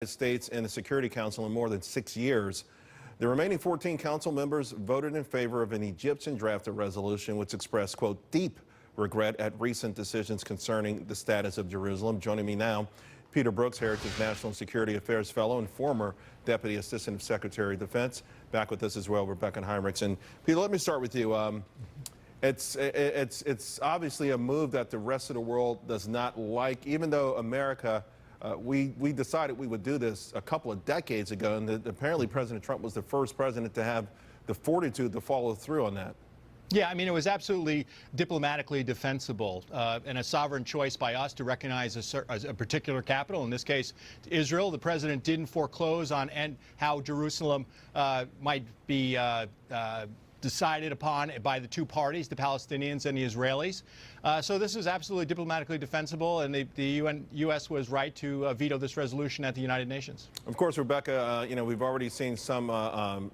States in the Security Council in more than 6 years. The remaining 14 council members voted in favor of an Egyptian drafted resolution which expressed, quote, deep regret at recent decisions concerning the status of Jerusalem. Joining me now, Peter Brookes, Heritage National Security Affairs Fellow and former Deputy Assistant Secretary of Defense. Back with us as well, Rebecca Heinrichs. And Peter, let me start with you. It's obviously a move that the rest of the world does not like, even though America, we decided we would do this a couple of decades ago, and apparently President Trump was the first president to have the fortitude to follow through on that. Yeah, I mean, it was absolutely diplomatically defensible and a sovereign choice by us to recognize a particular capital, in this case Israel. The president didn't foreclose on how Jerusalem might be decided upon by the two parties, the Palestinians and the Israelis. So this is absolutely diplomatically defensible, and the U.S. was right to veto this resolution at the United Nations. Of course, Rebecca, you know, we've already seen some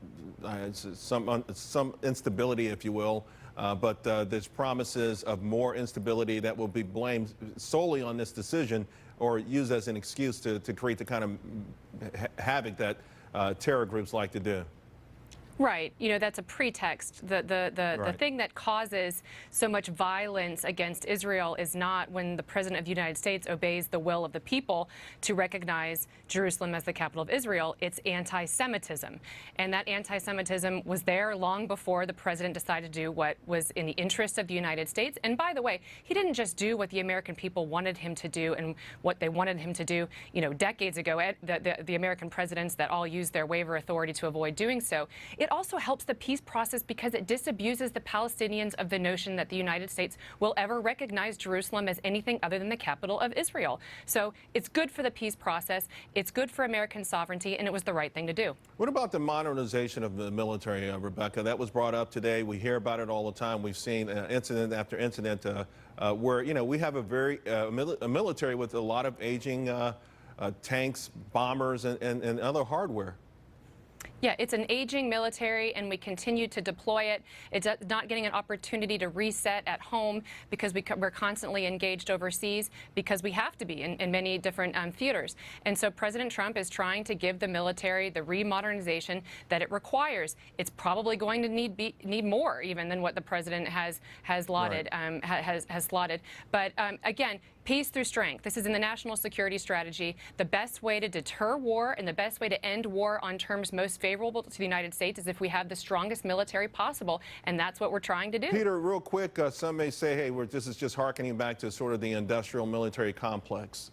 instability, if you will, but there's promises of more instability that will be blamed solely on this decision or used as an excuse to create the kind of havoc that terror groups like to do. Right. You know, that's a pretext. The thing that causes so much violence against Israel is not when the President of the United States obeys the will of the people to recognize Jerusalem as the capital of Israel. It's anti-Semitism. And that anti-Semitism was there long before the President decided to do what was in the interest of the United States. And by the way, he didn't just do what the American people wanted him to do and what they wanted him to do, you know, decades ago. The American presidents that all used their waiver authority to avoid doing so. It also helps the peace process because it disabuses the Palestinians of the notion that the United States will ever recognize Jerusalem as anything other than the capital of Israel. So it's good for the peace process, it's good for American sovereignty, and it was the right thing to do. What about the modernization of the military, Rebecca? That was brought up today. We hear about it all the time. We've seen incident after incident where, you know, we have a military with a lot of aging tanks, bombers, and other hardware. Yeah, it's an aging military, and we continue to deploy it. It's not getting an opportunity to reset at home because we're constantly engaged overseas because we have to be in many different theaters. And so President Trump is trying to give the military the remodernization that it requires. It's probably going to need more even than what the president has lauded, has slotted. But again, peace through strength. This is in the national security strategy. The best way to deter war and the best way to end war on terms most favorable to the United States is if we have the strongest military possible, and that's what we're trying to do. Peter, real quick, some may say, hey, this is just hearkening back to sort of the industrial military complex.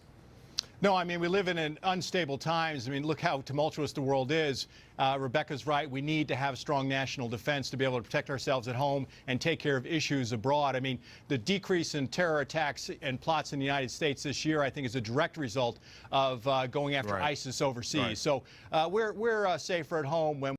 No, I mean, we live in unstable times. I mean, look how tumultuous the world is. Rebecca's right. We need to have strong national defense to be able to protect ourselves at home and take care of issues abroad. I mean, the decrease in terror attacks and plots in the United States this year, I think, is a direct result of going after ISIS overseas. So we're safer at home when